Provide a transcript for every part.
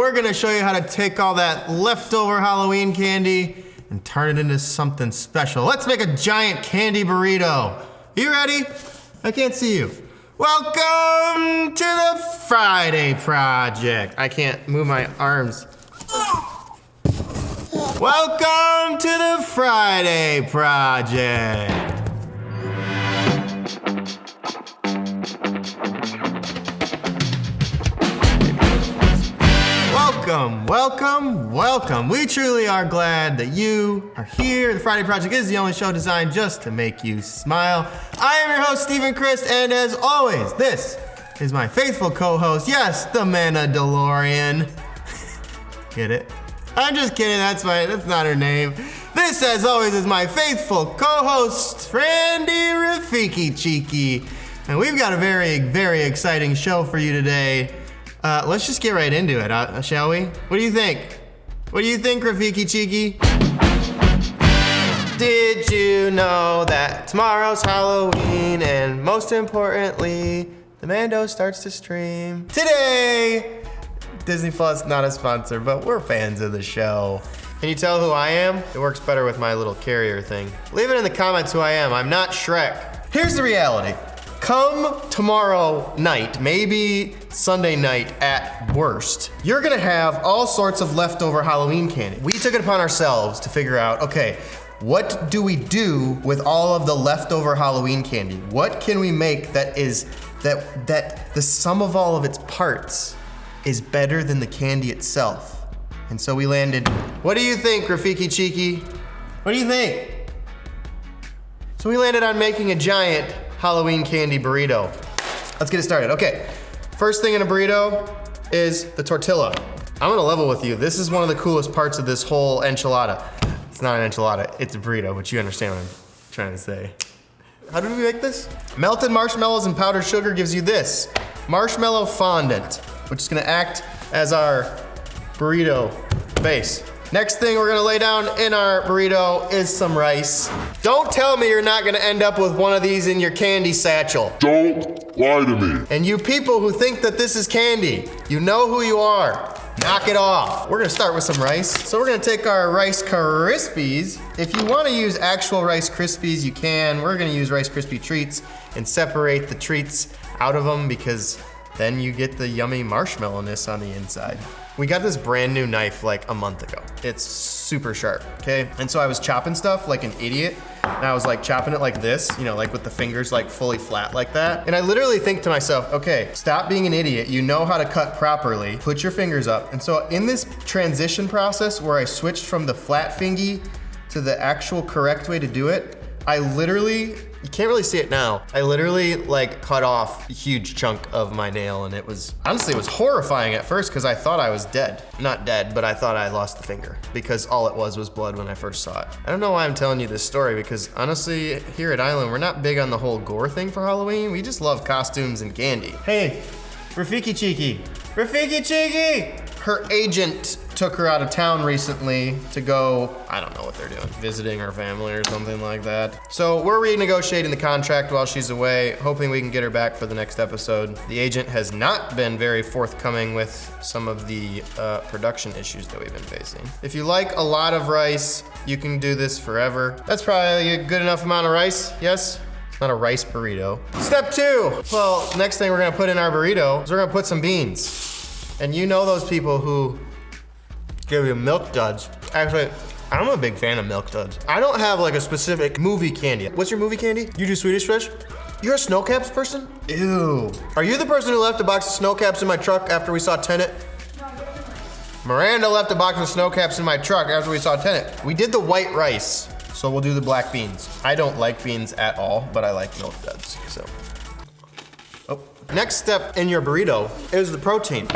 we're gonna show you how to take all that leftover Halloween candy and turn it into something special. Let's make a giant candy burrito. You ready? I can't see you. Welcome to the Friday Project. I can't move my arms. Welcome to the Friday Project. Welcome, welcome, welcome. We truly are glad that you are here. The Friday Project is the only show designed just to make you smile. I am your host, Stephen Christ, and as always, this is my faithful co-host, yes, the Mandalorian. Get it? I'm just kidding, that's not her name. This, as always, is my faithful co-host, Randy Rafiki Cheeky. And we've got a very, very exciting show for you today. Let's just get right into it, shall we? What do you think? What do you think, Rafiki Cheeky? Did you know that tomorrow's Halloween, and most importantly, the Mando starts to stream today? Disney Plus, not a sponsor, but we're fans of the show. Can you tell who I am? It works better with my little carrier thing. Leave it in the comments who I am. I'm not Shrek. Here's the reality. Come tomorrow night, maybe Sunday night at worst, you're gonna have all sorts of leftover Halloween candy. We took it upon ourselves to figure out, okay, what do we do with all of the leftover Halloween candy? What can we make that the sum of all of its parts is better than the candy itself? And so we landed, what do you think, Rafiki Cheeky? What do you think? So we landed on making a giant Halloween candy burrito. Let's get it started. Okay, first thing in a burrito is the tortilla. I'm gonna level with you. This is one of the coolest parts of this whole enchilada. It's not an enchilada, it's a burrito, but you understand what I'm trying to say. How do we make this? Melted marshmallows and powdered sugar gives you this, marshmallow fondant, which is gonna act as our burrito base. Next thing we're gonna lay down in our burrito is some rice. Don't tell me you're not gonna end up with one of these in your candy satchel. Don't lie to me. And you people who think that this is candy, you know who you are. Knock it off. We're gonna start with some rice. So we're gonna take our Rice Krispies. If you wanna use actual Rice Krispies, you can. We're gonna use Rice Krispie treats and separate the treats out of them because then you get the yummy marshmallowness on the inside. We got this brand new knife like a month ago. It's super sharp, okay? And so I was chopping stuff like an idiot, and I was like chopping it like this, you know, like with the fingers like fully flat like that. And I literally think to myself, okay, stop being an idiot. You know how to cut properly. Put your fingers up. And so in this transition process where I switched from the flat fingy to the actual correct way to do it, I literally, you can't really see it now. I literally like cut off a huge chunk of my nail, and it was, honestly, it was horrifying at first because I thought I was dead. Not dead, but I thought I lost the finger because all it was blood when I first saw it. I don't know why I'm telling you this story because honestly, here at Island, we're not big on the whole gore thing for Halloween. We just love costumes and candy. Hey, Rafiki Cheeky. Rafiki Cheeky! Her agent took her out of town recently to go, I don't know what they're doing, visiting her family or something like that. So we're renegotiating the contract while she's away, hoping we can get her back for the next episode. The agent has not been very forthcoming with some of the production issues that we've been facing. If you like a lot of rice, you can do this forever. That's probably a good enough amount of rice, yes? It's not a rice burrito. Step 2. Well, next thing we're gonna put in our burrito is we're gonna put some beans. And you know those people who give you milk duds. Actually, I'm a big fan of milk duds. I don't have like a specific movie candy. What's your movie candy? You do Swedish Fish? You're a Snow Caps person? Ew. Are you the person who left a box of Snow Caps in my truck after we saw Tenet? Miranda left a box of Snow Caps in my truck after we saw Tenet. We did the white rice, so we'll do the black beans. I don't like beans at all, but I like milk duds, so. Oh. Next step in your burrito is the protein.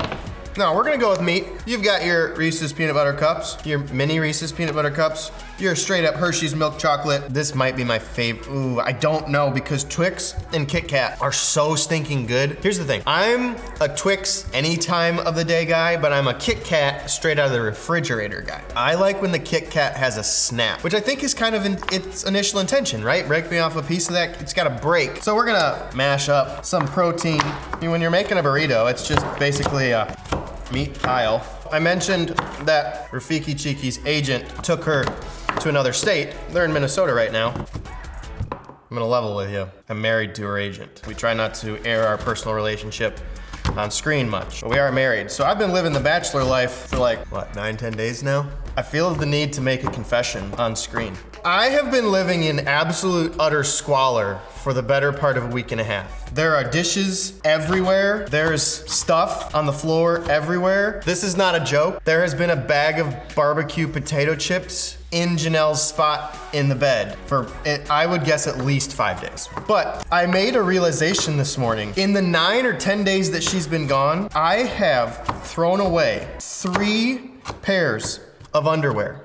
Now, we're gonna go with meat. You've got your Reese's Peanut Butter Cups, your mini Reese's Peanut Butter Cups, your straight up Hershey's Milk Chocolate. This might be my favorite. Ooh, I don't know because Twix and Kit Kat are so stinking good. Here's the thing, I'm a Twix any time of the day guy, but I'm a Kit Kat straight out of the refrigerator guy. I like when the Kit Kat has a snap, which I think is kind of its initial intention, right? Break me off a piece of that, it's gotta break. So we're gonna mash up some protein. I mean, when you're making a burrito, it's just basically a meat pile. I mentioned that Rafiki Chiki's agent took her to another state. They're in Minnesota right now. I'm gonna level with you. I'm married to her agent. We try not to air our personal relationship on screen much, but we are married. So I've been living the bachelor life for like, what, 9-10 days now? I feel the need to make a confession on screen. I have been living in absolute utter squalor for the better part of a week and a half. There are dishes everywhere. There's stuff on the floor everywhere. This is not a joke. There has been a bag of barbecue potato chips in Janelle's spot in the bed for, I would guess, at least 5 days. But I made a realization this morning. In the 9 or 10 days that she's been gone, I have thrown away 3 pairs of underwear.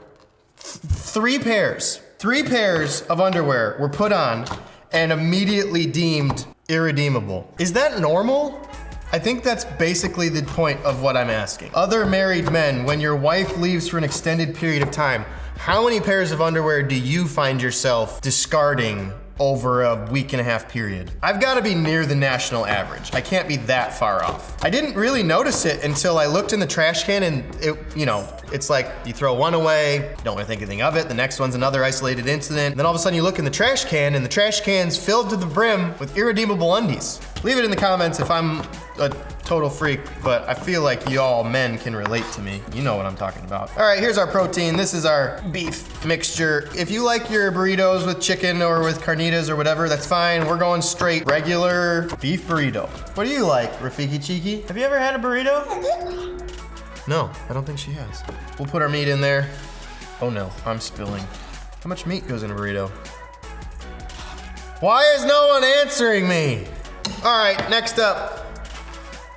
3 pairs. 3 pairs of underwear were put on and immediately deemed irredeemable. Is that normal? I think that's basically the point of what I'm asking. Other married men, when your wife leaves for an extended period of time, how many pairs of underwear do you find yourself discarding over a week and a half period? I've got to be near the national average. I can't be that far off. I didn't really notice it until I looked in the trash can and it, you know, it's like you throw one away, you don't really think anything of it, the next one's another isolated incident, and then all of a sudden you look in the trash can and the trash can's filled to the brim with irredeemable undies. Leave it in the comments if I'm a total freak, but I feel like y'all men can relate to me. You know what I'm talking about. All right, here's our protein. This is our beef mixture. If you like your burritos with chicken or with carnitas or whatever, that's fine. We're going straight regular beef burrito. What do you like, Rafiki Chiki? Have you ever had a burrito? No, I don't think she has. We'll put our meat in there. Oh no, I'm spilling. How much meat goes in a burrito? Why is no one answering me? All right, next up,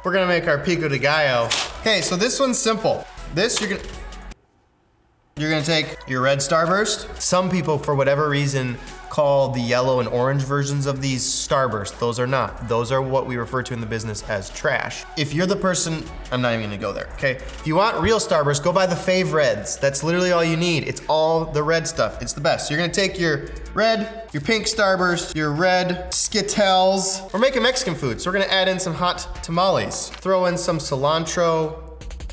we're gonna make our pico de gallo. Okay, so this one's simple. This, you're gonna take your red Starburst. Some people, for whatever reason, call the yellow and orange versions of these Starburst. Those are not. Those are what we refer to in the business as trash. If you're the person, I'm not even gonna go there, okay? If you want real Starburst, go buy the Fave Reds. That's literally all you need. It's all the red stuff. It's the best. So you're gonna take your red, your pink Starburst, your red Skittles. We're making Mexican food, so we're gonna add in some hot tamales. Throw in some cilantro,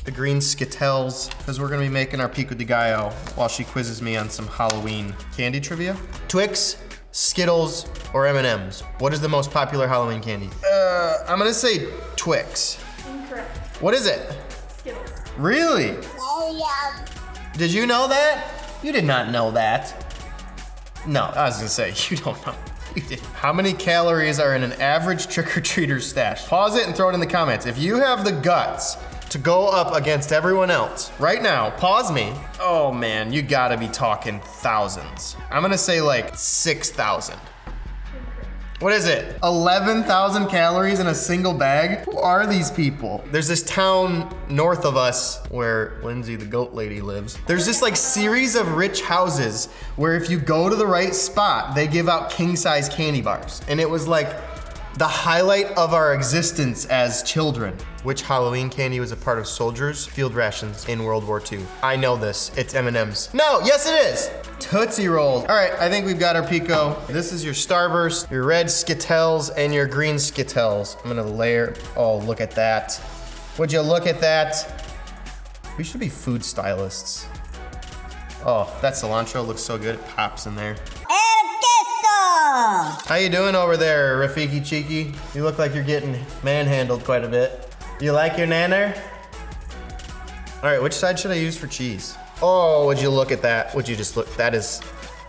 the green Skittles, because we're gonna be making our pico de gallo while she quizzes me on some Halloween candy trivia. Twix, Skittles, or M&Ms? What is the most popular Halloween candy? I'm gonna say Twix. Incorrect. What is it? Skittles. Really? Did you know that? You did not know that. No, I was gonna say, you don't know. You did. How many calories are in an average trick-or-treater's stash? Pause it and throw it in the comments. If you have the guts to go up against everyone else, right now, pause me. Oh man, you gotta be talking thousands. I'm gonna say like 6,000. What is it? 11,000 calories in a single bag? Who are these people? There's this town north of us where Lindsay the goat lady lives. There's this like series of rich houses where if you go to the right spot, they give out king-size candy bars. And it was like the highlight of our existence as children. Which Halloween candy was a part of soldiers' field rations in World War II? I know this, it's M&Ms. No, yes it is! Tootsie Rolls. All right, I think we've got our pico. This is your Starburst, your red Skittles, and your green Skittles. I'm gonna layer, oh, look at that. Would you look at that? We should be food stylists. Oh, that cilantro looks so good, it pops in there. How you doing over there, Rafiki Chiki? You look like you're getting manhandled quite a bit. You like your nanner? All right, which side should I use for cheese? Oh, would you look at that? Would you just look, that is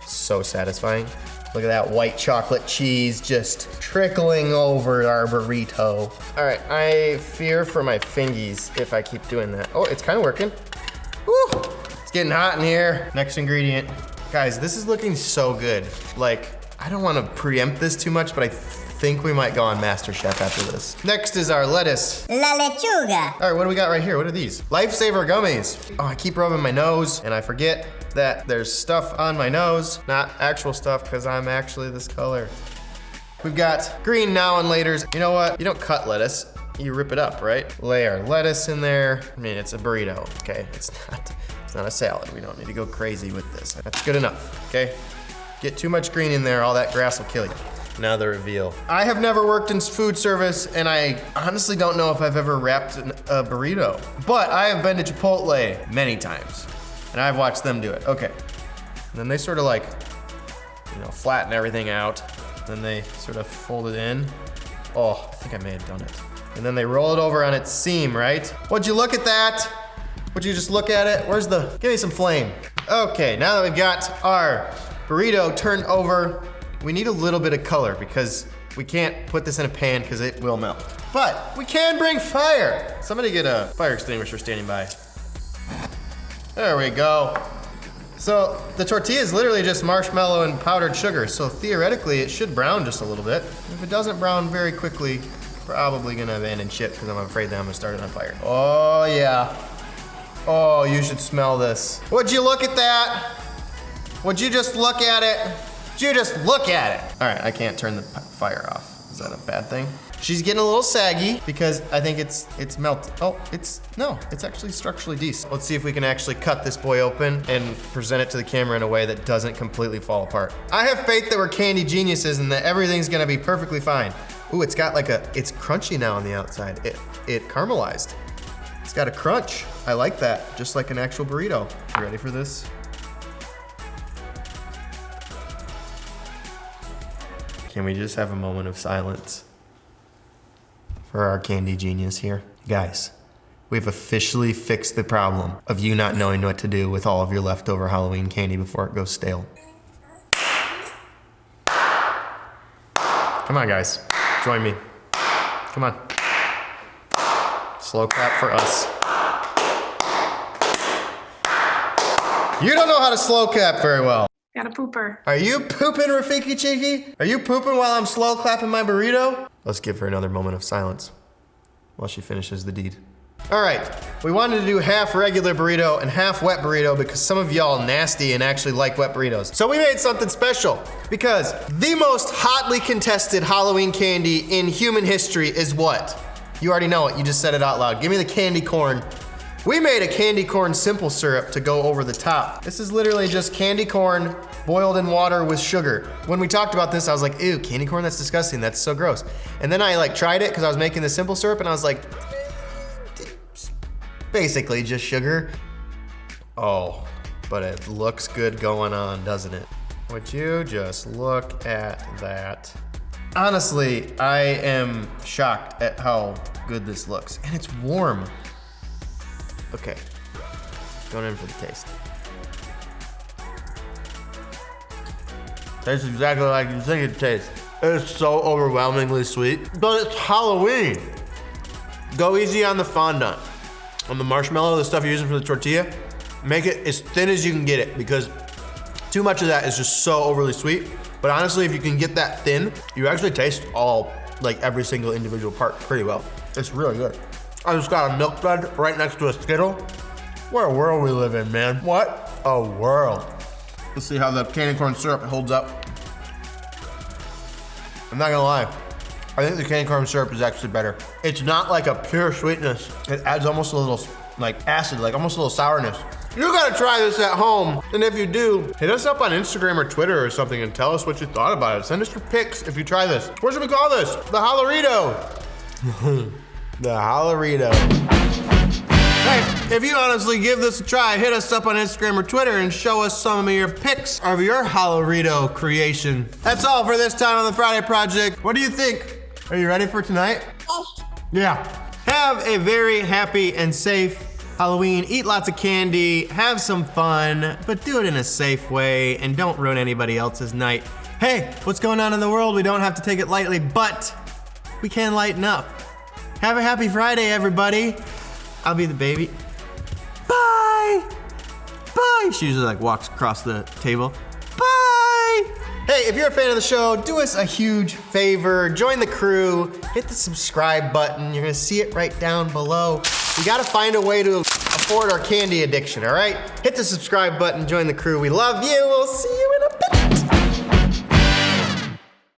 so satisfying. Look at that white chocolate cheese just trickling over our burrito. All right, I fear for my fingies if I keep doing that. Oh, it's kind of working. Woo, it's getting hot in here. Next ingredient. Guys, this is looking so good. Like, I don't want to preempt this too much, but I think we might go on MasterChef after this. Next is our lettuce. La lechuga. All right, what do we got right here? What are these? Lifesaver gummies. Oh, I keep rubbing my nose and I forget that there's stuff on my nose, not actual stuff, because I'm actually this color. We've got green now and laters. You know what? You don't cut lettuce, you rip it up, right? Lay our lettuce in there. I mean, it's a burrito, okay? It's not a salad. We don't need to go crazy with this. That's good enough, okay? Get too much green in there, all that grass will kill you. Now the reveal. I have never worked in food service, and I honestly don't know if I've ever wrapped a burrito. But I have been to Chipotle many times, and I've watched them do it. Okay. And then they sort of like, flatten everything out. Then they sort of fold it in. Oh, I think I may have done it. And then they roll it over on its seam, right? Would you look at that? Would you just look at it? Give me some flame. Okay, now that we've got our burrito turned over, we need a little bit of color because we can't put this in a pan because it will melt. But we can bring fire. Somebody get a fire extinguisher standing by. There we go. So the tortilla is literally just marshmallow and powdered sugar. So theoretically it should brown just a little bit. If it doesn't brown very quickly, probably gonna abandon ship because I'm afraid that I'm gonna start it on fire. Oh yeah. Oh, you should smell this. Would you look at that? Would you just look at it? Would you just look at it? All right, I can't turn the fire off. Is that a bad thing? She's getting a little saggy because I think it's melted. Oh, no, it's actually structurally decent. Let's see if we can actually cut this boy open and present it to the camera in a way that doesn't completely fall apart. I have faith that we're candy geniuses and that everything's gonna be perfectly fine. Ooh, it's got like it's crunchy now on the outside. It caramelized. It's got a crunch. I like that, just like an actual burrito. You ready for this? Can we just have a moment of silence for our candy genius here? Guys, we've officially fixed the problem of you not knowing what to do with all of your leftover Halloween candy before it goes stale. Come on, guys, join me. Come on. Slow clap for us. You don't know how to slow clap very well. Got a pooper. Are you pooping, Rafiki Cheeky? Are you pooping while I'm slow clapping my burrito? Let's give her another moment of silence while she finishes the deed. All right, we wanted to do half regular burrito and half wet burrito because some of y'all nasty and actually like wet burritos. So we made something special because the most hotly contested Halloween candy in human history is what? You already know it, you just said it out loud. Give me the candy corn. We made a candy corn simple syrup to go over the top. This is literally just candy corn boiled in water with sugar. When we talked about this, I was like, ew, candy corn, that's disgusting, that's so gross. And then I tried it because I was making the simple syrup and I was like, basically just sugar. Oh, but it looks good going on, doesn't it? Would you just look at that? Honestly, I am shocked at how good this looks. And it's warm. Okay, going in for the taste. Tastes exactly like you think it tastes. It's so overwhelmingly sweet, but it's Halloween. Go easy on the fondant. On the marshmallow, the stuff you're using for the tortilla, make it as thin as you can get it because too much of that is just so overly sweet. But honestly, if you can get that thin, you actually taste every single individual part pretty well. It's really good. I just got a MusicBed right next to a Skittle. What a world we live in, man. What a world. Let's see how the candy corn syrup holds up. I'm not gonna lie. I think the candy corn syrup is actually better. It's not like a pure sweetness. It adds almost a little acid, almost a little sourness. You gotta try this at home. And if you do, hit us up on Instagram or Twitter or something and tell us what you thought about it. Send us your pics if you try this. What should we call this? The Hallorrito. The Hallorrito. Hey, if you honestly give this a try, hit us up on Instagram or Twitter and show us some of your pics of your Hallorrito creation. That's all for this time on the Friday Project. What do you think? Are you ready for tonight? Yeah. Have a very happy and safe Halloween. Eat lots of candy, have some fun, but do it in a safe way and don't ruin anybody else's night. Hey, what's going on in the world? We don't have to take it lightly, but we can lighten up. Have a happy Friday, everybody. I'll be the baby. Bye. Bye. She usually walks across the table. Bye. Hey, if you're a fan of the show, do us a huge favor. Join the crew. Hit the subscribe button. You're gonna see it right down below. We gotta find a way to afford our candy addiction, all right? Hit the subscribe button, join the crew. We love you. We'll see you